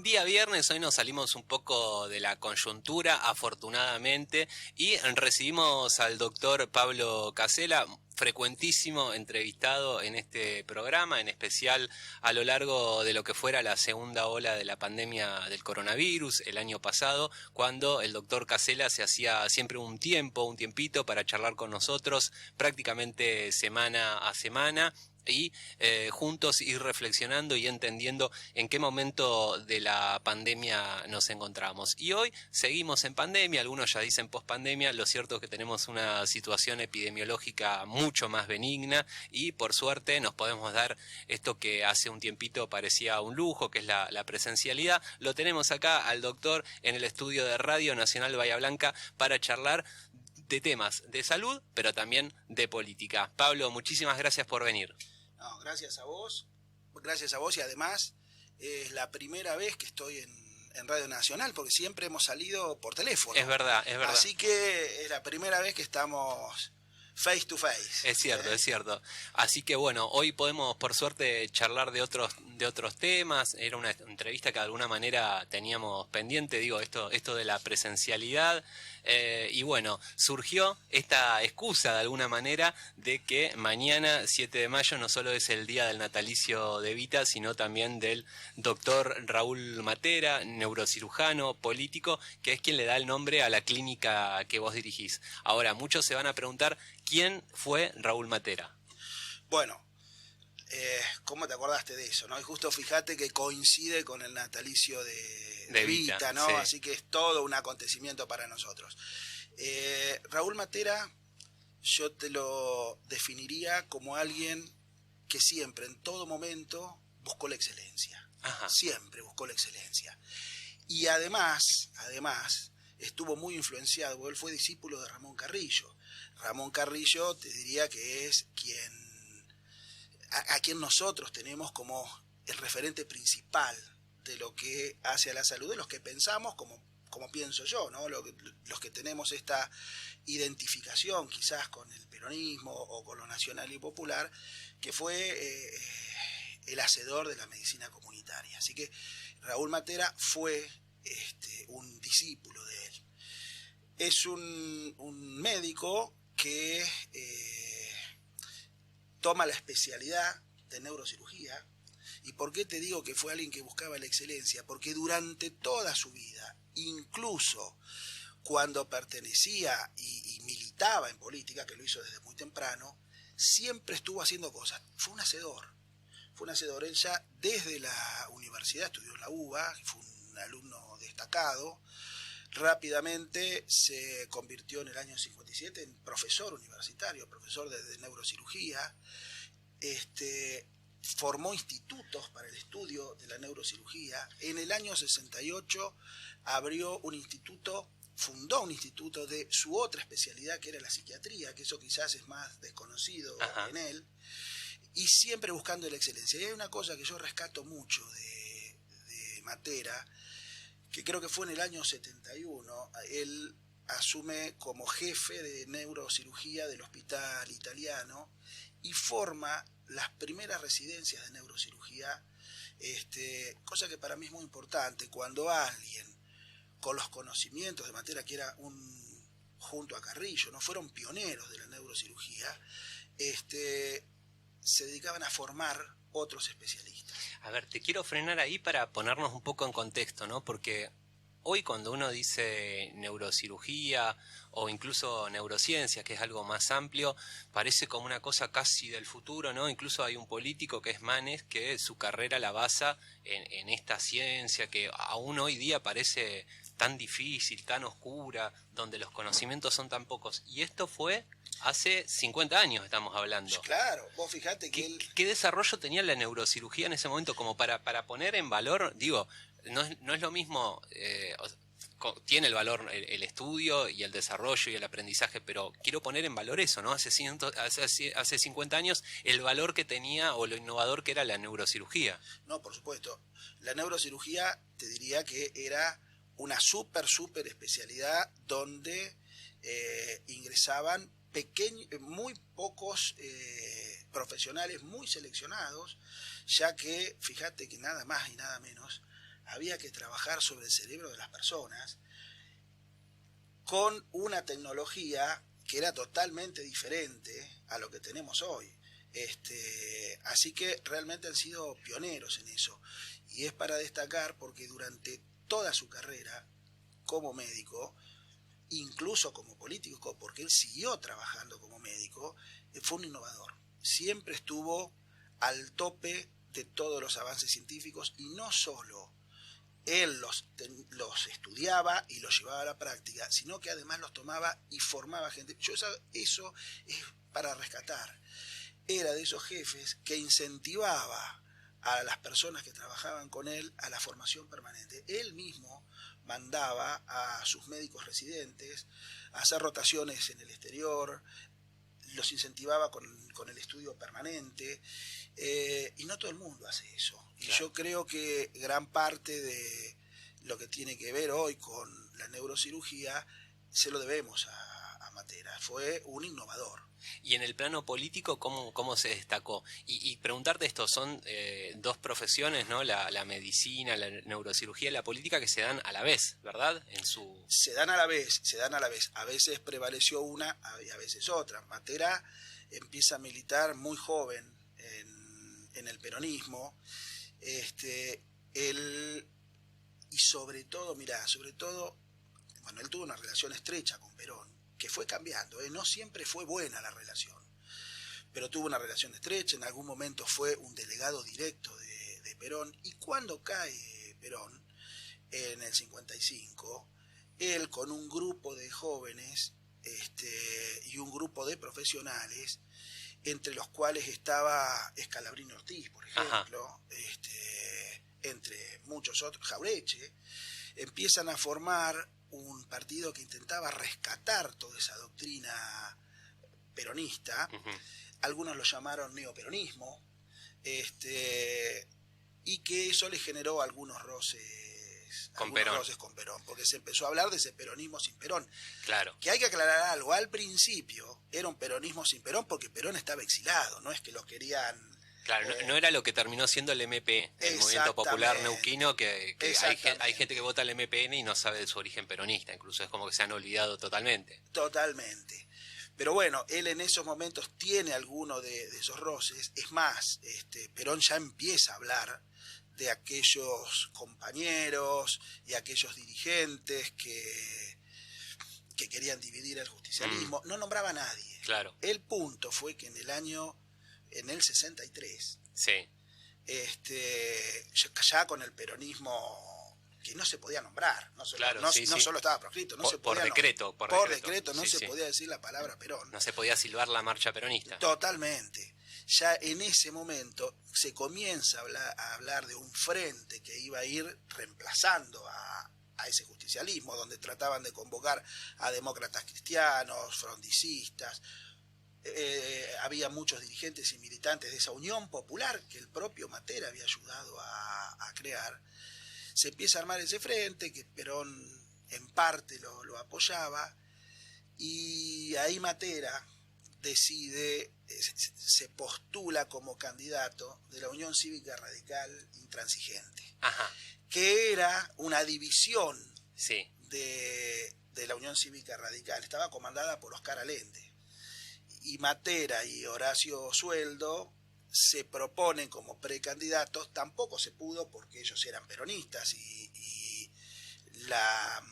Día viernes, hoy nos salimos un poco de la coyuntura, afortunadamente, y recibimos al doctor Pablo Casella, frecuentísimo entrevistado en este programa, en especial a lo largo de lo que fuera la segunda ola de la pandemia del coronavirus el año pasado, cuando el doctor Casella se hacía siempre un tiempito para charlar con nosotros, prácticamente semana a semana, y juntos ir reflexionando y entendiendo en qué momento de la pandemia nos encontramos. Y hoy seguimos en pandemia, algunos ya dicen pospandemia, lo cierto es que tenemos una situación epidemiológica mucho más benigna y por suerte nos podemos dar esto que hace un tiempito parecía un lujo, que es la presencialidad. Lo tenemos acá al doctor en el estudio de Radio Nacional Bahía Blanca para charlar de temas de salud, pero también de política. Pablo, muchísimas gracias por venir. No, gracias a vos y además es la primera vez que estoy en Radio Nacional porque siempre hemos salido por teléfono. Es verdad, es verdad. Así que es la primera vez que estamos face to face. Es cierto, es cierto. Así que bueno, hoy podemos por suerte charlar de otros temas. Era una entrevista que de alguna manera teníamos pendiente, digo, esto de la presencialidad. Y bueno, surgió esta excusa de alguna manera de que mañana, 7 de mayo, no solo es el día del natalicio de Evita, sino también del doctor Raúl Matera, neurocirujano, político, que es quien le da el nombre a la clínica que vos dirigís. Ahora, muchos se van a preguntar, ¿quién fue Raúl Matera? Bueno, ¿cómo te acordaste de eso, no? Y justo fíjate que coincide con el natalicio de Evita, ¿no? Sí. Así que es todo un acontecimiento para nosotros. Raúl Matera, yo te lo definiría como alguien que siempre, en todo momento, buscó la excelencia. Ajá. Siempre buscó la excelencia. Y además, estuvo muy influenciado, porque él fue discípulo de Ramón Carrillo. Ramón Carrillo te diría que es a quien nosotros tenemos como el referente principal de lo que hace a la salud, de los que pensamos como pienso yo, ¿no? Los que tenemos esta identificación quizás con el peronismo o con lo nacional y popular, que fue el hacedor de la medicina comunitaria. Así que Raúl Matera fue un discípulo de él. Es un médico que toma la especialidad de neurocirugía. ¿Y por qué te digo que fue alguien que buscaba la excelencia? Porque durante toda su vida, incluso cuando pertenecía y militaba en política, que lo hizo desde muy temprano, siempre estuvo haciendo cosas. Fue un hacedor. Él ya desde la universidad estudió en la UBA, fue un alumno destacado. Rápidamente se convirtió en el año 57 en profesor universitario, profesor de neurocirugía. Formó institutos para el estudio de la neurocirugía. En el año 68 fundó un instituto de su otra especialidad, que era la psiquiatría, que eso quizás es más desconocido. Ajá. En él, y siempre buscando la excelencia. Y hay una cosa que yo rescato mucho de Matera, que creo que fue en el año 71, él asume como jefe de neurocirugía del hospital italiano y forma las primeras residencias de neurocirugía, cosa que para mí es muy importante. Cuando alguien con los conocimientos de Matera, que era junto a Carrillo, no fueron pioneros de la neurocirugía, se dedicaban a formar otros especialistas. A ver, te quiero frenar ahí para ponernos un poco en contexto, ¿no? Porque hoy cuando uno dice neurocirugía o incluso neurociencia, que es algo más amplio, parece como una cosa casi del futuro, ¿no? Incluso hay un político que es Manes, que su carrera la basa en esta ciencia que aún hoy día parece tan difícil, tan oscura, donde los conocimientos son tan pocos. Y esto fue hace 50 años, estamos hablando. Claro, vos fijate que ¿Qué desarrollo tenía la neurocirugía en ese momento como para poner en valor? Digo, no es lo mismo, tiene el valor el estudio y el desarrollo y el aprendizaje, pero quiero poner en valor eso, ¿no? Hace 50 años el valor que tenía o lo innovador que era la neurocirugía. No, por supuesto. La neurocirugía te diría que era una súper especialidad donde ingresaban muy pocos profesionales muy seleccionados, ya que fíjate que nada más y nada menos había que trabajar sobre el cerebro de las personas con una tecnología que era totalmente diferente a lo que tenemos hoy. Así que realmente han sido pioneros en eso. Y es para destacar porque durante toda su carrera como médico, incluso como político, porque él siguió trabajando como médico, fue un innovador. Siempre estuvo al tope de todos los avances científicos y no solo él los estudiaba y los llevaba a la práctica, sino que además los tomaba y formaba gente. Eso es para rescatar. Era de esos jefes que incentivaba a las personas que trabajaban con él a la formación permanente. Él mismo mandaba a sus médicos residentes a hacer rotaciones en el exterior, los incentivaba con el estudio permanente, y no todo el mundo hace eso. Y claro, yo creo que gran parte de lo que tiene que ver hoy con la neurocirugía se lo debemos a Matera. Fue un innovador. Y en el plano político, ¿cómo se destacó? Y preguntarte esto, son dos profesiones, ¿no? La medicina, la neurocirugía y la política que se dan a la vez, ¿verdad? Se dan a la vez. A veces prevaleció una y a veces otra. Matera empieza a militar muy joven en el peronismo. Él, y sobre todo, bueno, él tuvo una relación estrecha con Perón, que fue cambiando, no siempre fue buena la relación, pero tuvo una relación estrecha. En algún momento fue un delegado directo de Perón, y cuando cae Perón en el 55, él con un grupo de jóvenes y un grupo de profesionales, entre los cuales estaba Scalabrini Ortiz, por ejemplo, entre muchos otros, Jaureche, empiezan a formar un partido que intentaba rescatar toda esa doctrina peronista. Algunos lo llamaron neoperonismo, y que eso le generó algunos roces con Perón, porque se empezó a hablar de ese peronismo sin Perón. Claro. Que hay que aclarar algo, al principio era un peronismo sin Perón porque Perón estaba exilado, no es que lo querían... Claro, no era lo que terminó siendo el MP, el Movimiento Popular Neuquino, que hay gente que vota al MPN y no sabe de su origen peronista, incluso es como que se han olvidado totalmente. Totalmente. Pero bueno, él en esos momentos tiene alguno de esos roces. Es más, Perón ya empieza a hablar de aquellos compañeros y aquellos dirigentes que querían dividir el justicialismo. No nombraba a nadie. Claro. El punto fue que en el 63, sí, ya con el peronismo que no se podía nombrar, no solo estaba proscrito, por decreto no se podía decir la palabra Perón. No se podía silbar la marcha peronista. Totalmente. Ya en ese momento se comienza a hablar de un frente que iba a ir reemplazando a ese justicialismo, donde trataban de convocar a demócratas cristianos, frondicistas. Había muchos dirigentes y militantes de esa Unión Popular que el propio Matera había ayudado a crear. Se empieza a armar ese frente que Perón en parte lo apoyaba, y ahí Matera decide, se postula como candidato de la Unión Cívica Radical Intransigente. Ajá. Que era una división sí, de la Unión Cívica Radical. Estaba comandada por Oscar Allende. Y Matera y Horacio Sueldo se proponen como precandidatos. Tampoco se pudo porque ellos eran peronistas y la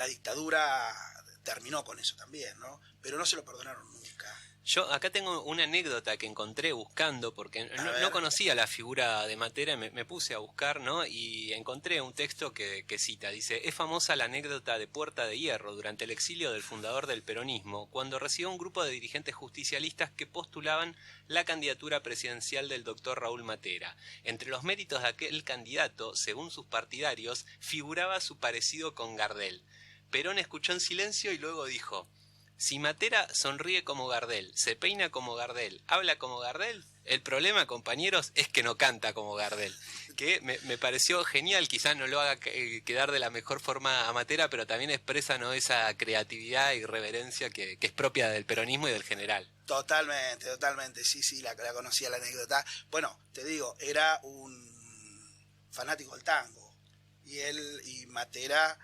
dictadura terminó con eso también, ¿no? Pero no se lo perdonaron nunca. Yo acá tengo una anécdota que encontré buscando, porque no conocía la figura de Matera, me puse a buscar, ¿no? Y encontré un texto que cita, dice: es famosa la anécdota de Puerta de Hierro durante el exilio del fundador del peronismo, cuando recibió un grupo de dirigentes justicialistas que postulaban la candidatura presidencial del doctor Raúl Matera. Entre los méritos de aquel candidato, según sus partidarios, figuraba su parecido con Gardel. Perón escuchó en silencio y luego dijo: si Matera sonríe como Gardel, se peina como Gardel, habla como Gardel, el problema, compañeros, es que no canta como Gardel. Que me pareció genial, quizás no lo haga quedar de la mejor forma a Matera, pero también expresa, ¿no?, esa creatividad y reverencia que es propia del peronismo y del general. Totalmente, sí, la conocía la anécdota. Bueno, te digo, era un fanático del tango. Y él y Matera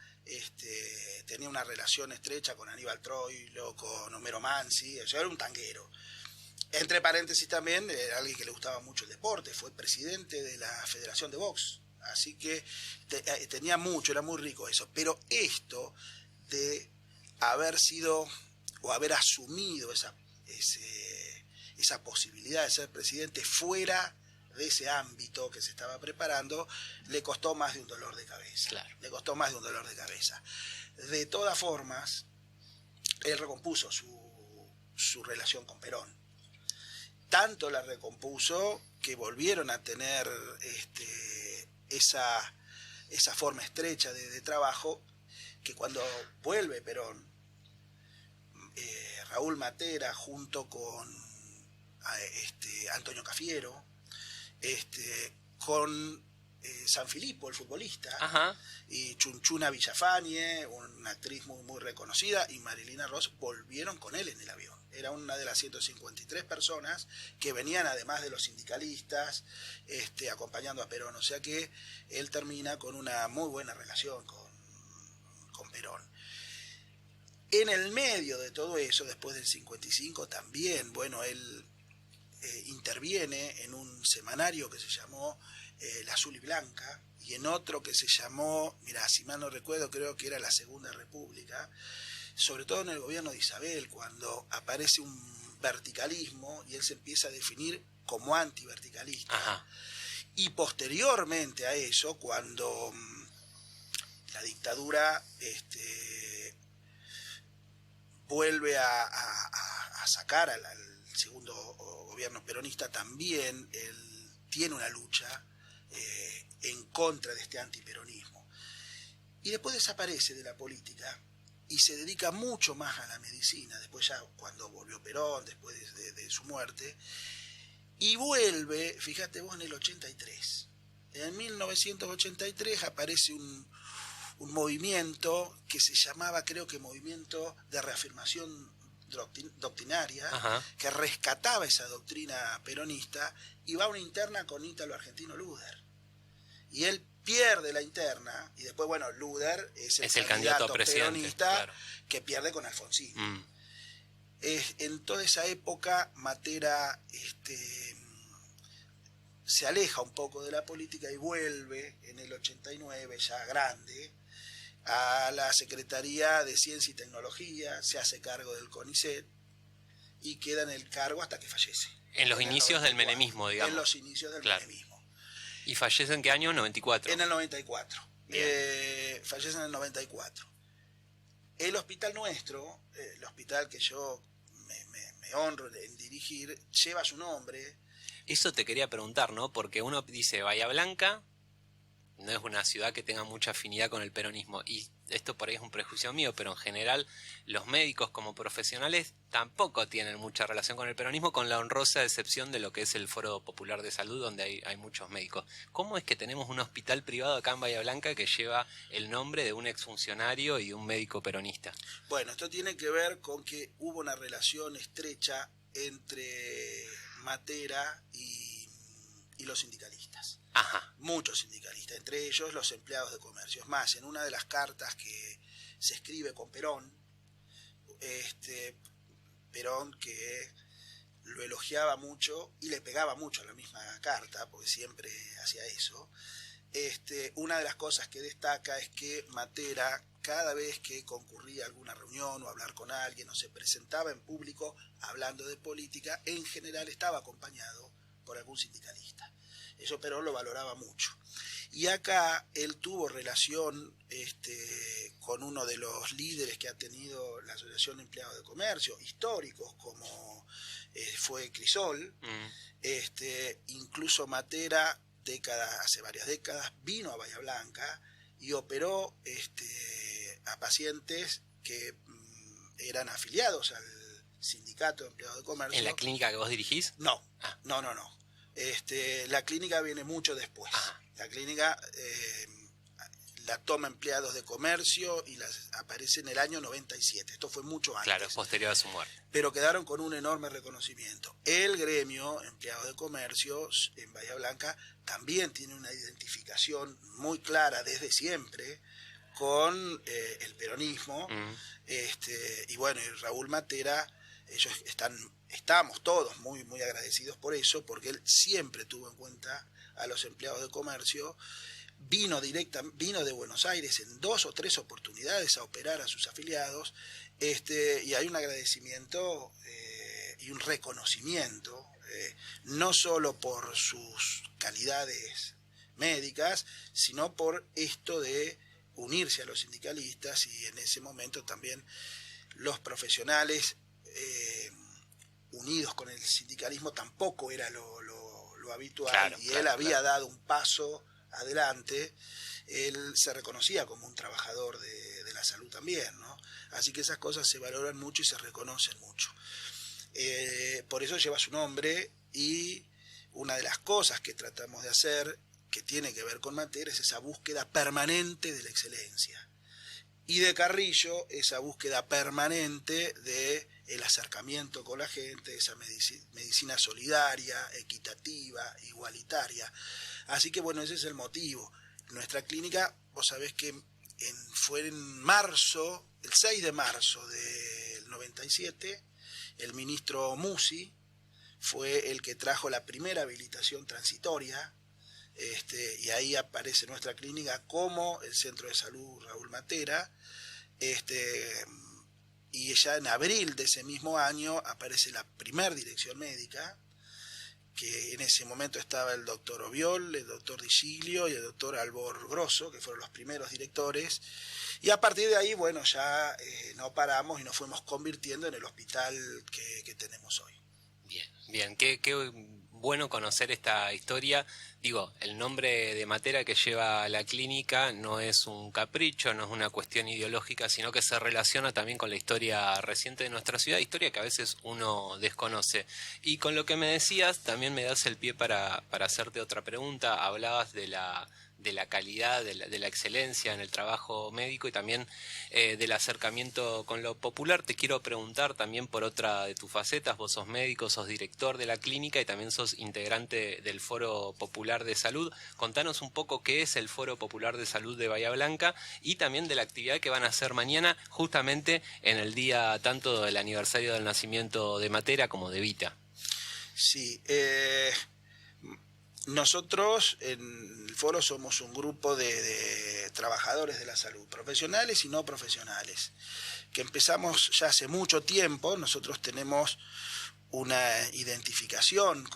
tenía una relación estrecha con Aníbal Troilo, con Homero Mansi, o sea, era un tanguero. Entre paréntesis también, era alguien que le gustaba mucho el deporte, fue presidente de la Federación de Box, así que tenía mucho, era muy rico eso. Pero esto de haber sido o haber asumido esa posibilidad de ser presidente fuera de ese ámbito que se estaba preparando, le costó más de un dolor de cabeza. Claro. Le costó más de un dolor de cabeza. De todas formas, él recompuso su relación con Perón. Tanto la recompuso que volvieron a tener esa forma estrecha de trabajo, que cuando vuelve Perón, Raúl Matera junto con Antonio Cafiero, con Sanfilippo, el futbolista, Ajá. y Chunchuna Villafañe, una actriz muy, muy reconocida, y Marilina Ross volvieron con él en el avión. Era una de las 153 personas que venían, además de los sindicalistas, acompañando a Perón. O sea que él termina con una muy buena relación con Perón. En el medio de todo eso, después del 55, también, bueno, él interviene en un semanario que se llamó La Azul y Blanca, y en otro que se llamó, mira, si mal no recuerdo, creo que era La Segunda República, sobre todo en el gobierno de Isabel, cuando aparece un verticalismo y él se empieza a definir como antiverticalista. Ajá. Y posteriormente a eso, cuando la dictadura vuelve a sacar al segundo gobierno peronista, también él tiene una lucha en contra de este antiperonismo. Y después desaparece de la política y se dedica mucho más a la medicina, después ya cuando volvió Perón, después de su muerte, y vuelve, fíjate vos, en el 83. En 1983 aparece un movimiento que se llamaba, creo que Movimiento de Reafirmación Doctrinaria, Ajá. que rescataba esa doctrina peronista, y va a una interna con Ítalo Argentino Luder. Y él pierde la interna, y después, bueno, Luder es el candidato a peronista, claro, que pierde con Alfonsín. En toda esa época, Matera se aleja un poco de la política y vuelve en el 89, ya grande, a la Secretaría de Ciencia y Tecnología, se hace cargo del CONICET y queda en el cargo hasta que fallece. En los inicios del menemismo, digamos. En los inicios del menemismo. ¿Y fallece en qué año? 94. En el 94. Fallece en el 94. El hospital nuestro, el hospital que yo me honro en dirigir, lleva su nombre. Eso te quería preguntar, ¿no? Porque uno dice Bahía Blanca no es una ciudad que tenga mucha afinidad con el peronismo, y esto por ahí es un prejuicio mío, pero en general los médicos como profesionales tampoco tienen mucha relación con el peronismo, con la honrosa excepción de lo que es el Foro Popular de Salud, donde hay muchos médicos. ¿Cómo es que tenemos un hospital privado acá en Bahía Blanca que lleva el nombre de un exfuncionario y un médico peronista? Bueno, esto tiene que ver con que hubo una relación estrecha entre Matera y los sindicalistas. Ajá. Muchos sindicalistas, entre ellos los empleados de comercio. Es más, en una de las cartas que se escribe con Perón, Perón, que lo elogiaba mucho y le pegaba mucho a la misma carta, porque siempre hacía eso, una de las cosas que destaca es que Matera, cada vez que concurría a alguna reunión o a hablar con alguien o se presentaba en público hablando de política, en general estaba acompañado por algún sindicalista. Eso Perón lo valoraba mucho. Y acá él tuvo relación con uno de los líderes que ha tenido la Asociación de Empleados de Comercio, históricos como fue Crisol. Incluso Matera, hace varias décadas, vino a Bahía Blanca y operó a pacientes que eran afiliados al Sindicato de Empleados de Comercio. ¿En la clínica que vos dirigís? No. La clínica viene mucho después. La clínica la toma empleados de comercio y aparece en el año 97. Esto fue mucho antes. Claro, posterior a su muerte. Pero quedaron con un enorme reconocimiento. El gremio empleados de comercio en Bahía Blanca también tiene una identificación muy clara desde siempre con el peronismo. Y bueno, y Raúl Matera, ellos estamos todos muy, muy agradecidos por eso, porque él siempre tuvo en cuenta a los empleados de comercio. Vino de Buenos Aires en 2 o 3 oportunidades a operar a sus afiliados, y hay un agradecimiento y un reconocimiento, no solo por sus calidades médicas, sino por esto de unirse a los sindicalistas, y en ese momento también los profesionales unidos con el sindicalismo tampoco era lo habitual, claro, y él había dado un paso adelante. Él se reconocía como un trabajador de la salud también, ¿no? Así que esas cosas se valoran mucho y se reconocen mucho. Por eso lleva su nombre, y una de las cosas que tratamos de hacer, que tiene que ver con Matera, es esa búsqueda permanente de la excelencia. Y de Carrillo, esa búsqueda permanente de el acercamiento con la gente, esa medicina solidaria, equitativa, igualitaria. Así que bueno, ese es el motivo. Nuestra clínica, vos sabés que fue en marzo, el 6 de marzo del 97, el ministro Musi fue el que trajo la primera habilitación transitoria, y ahí aparece nuestra clínica como el Centro de Salud Raúl Matera, y ya en abril de ese mismo año aparece la primer dirección médica, que en ese momento estaba el doctor Oviol, el doctor Di Giglio y el doctor Albor Grosso, que fueron los primeros directores, y a partir de ahí, bueno, ya no paramos y nos fuimos convirtiendo en el hospital que tenemos hoy. Bien, qué bueno conocer esta historia. Digo, el nombre de Matera que lleva la clínica no es un capricho, no es una cuestión ideológica, sino que se relaciona también con la historia reciente de nuestra ciudad, historia que a veces uno desconoce. Y con lo que me decías, también me das el pie para hacerte otra pregunta. Hablabas de la calidad, de la excelencia en el trabajo médico y también del acercamiento con lo popular. Te quiero preguntar también por otra de tus facetas. Vos sos médico, sos director de la clínica y también sos integrante del Foro Popular de Salud. Contanos un poco qué es el Foro Popular de Salud de Bahía Blanca y también de la actividad que van a hacer mañana, justamente en el día tanto del aniversario del nacimiento de Matera como de Vita. Sí, nosotros en el foro somos un grupo de trabajadores de la salud, profesionales y no profesionales, que empezamos ya hace mucho tiempo. Nosotros tenemos una identificación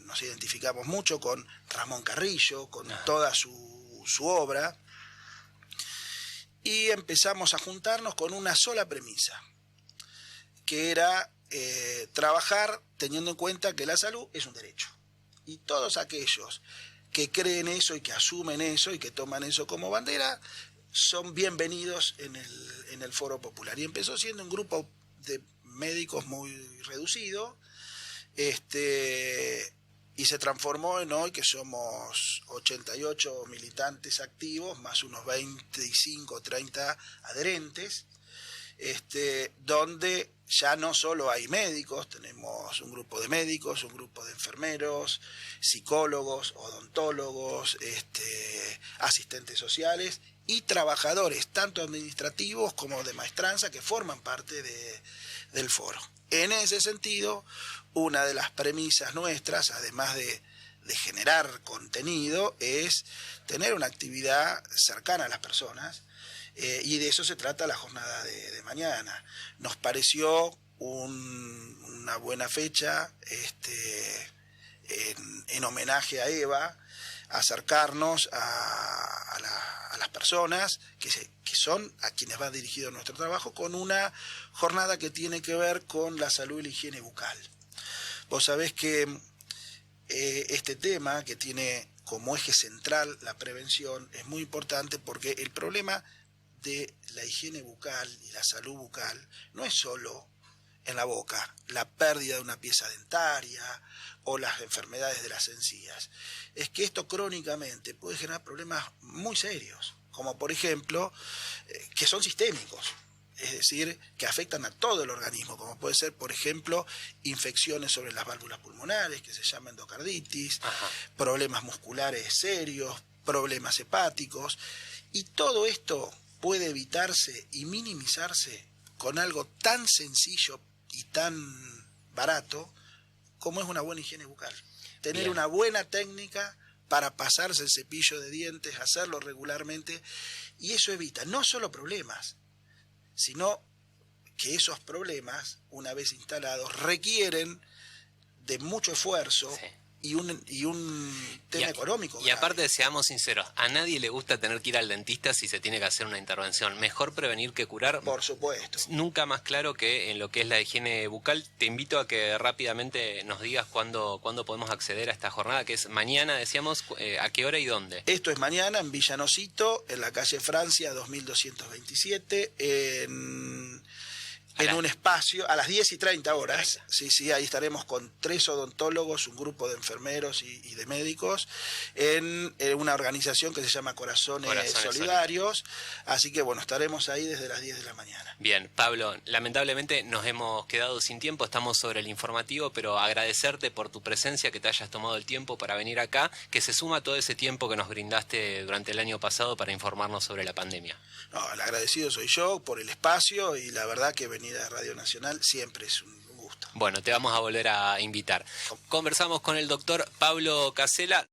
nos identificamos mucho con Ramón Carrillo, con toda su obra, y empezamos a juntarnos con una sola premisa, que era trabajar teniendo en cuenta que la salud es un derecho. Y todos aquellos que creen eso y que asumen eso y que toman eso como bandera son bienvenidos en el Foro Popular. Y empezó siendo un grupo de médicos muy reducido, y se transformó en hoy que somos 88 militantes activos, más unos 25 o 30 adherentes, donde ya no solo hay médicos, tenemos un grupo de médicos, un grupo de enfermeros, psicólogos, odontólogos, asistentes sociales y trabajadores, tanto administrativos como de maestranza, que forman parte del foro. En ese sentido, una de las premisas nuestras, además de generar contenido, es tener una actividad cercana a las personas, y de eso se trata la jornada de mañana. Nos pareció una buena fecha, en homenaje a Eva, acercarnos a las personas que son a quienes va dirigido nuestro trabajo, con una jornada que tiene que ver con la salud y la higiene bucal. Vos sabés que este tema, que tiene como eje central la prevención, es muy importante, porque el problema de la higiene bucal y la salud bucal no es solo en la boca, la pérdida de una pieza dentaria o las enfermedades de las encías, es que esto crónicamente puede generar problemas muy serios, como por ejemplo, que son sistémicos, es decir, que afectan a todo el organismo, como puede ser, por ejemplo, infecciones sobre las válvulas pulmonares, que se llama endocarditis, problemas musculares serios, problemas hepáticos, y todo esto puede evitarse y minimizarse con algo tan sencillo y tan barato como es una buena higiene bucal. Tener una buena técnica para pasarse el cepillo de dientes, hacerlo regularmente, y eso evita no solo problemas, sino que esos problemas, una vez instalados, requieren de mucho esfuerzo, sí, y un tema económico. Y aparte, seamos sinceros, a nadie le gusta tener que ir al dentista si se tiene que hacer una intervención. Mejor prevenir que curar. Por supuesto. Nunca más claro que en lo que es la higiene bucal. Te invito a que rápidamente nos digas cuándo podemos acceder a esta jornada, que es mañana, decíamos, ¿a qué hora y dónde? Esto es mañana en Villanocito, en la calle Francia 2227, en un espacio, a las 10:30 horas, sí, ahí estaremos con 3 odontólogos, un grupo de enfermeros y de médicos, en una organización que se llama Corazones Solidarios, así que bueno, estaremos ahí desde las 10 de la mañana. Bien, Pablo, lamentablemente nos hemos quedado sin tiempo, estamos sobre el informativo, pero agradecerte por tu presencia, que te hayas tomado el tiempo para venir acá, que se suma todo ese tiempo que nos brindaste durante el año pasado para informarnos sobre la pandemia. No, el agradecido soy yo por el espacio, y la verdad que venir a Radio Nacional siempre es un gusto. Bueno, te vamos a volver a invitar. Conversamos con el doctor Pablo Casela.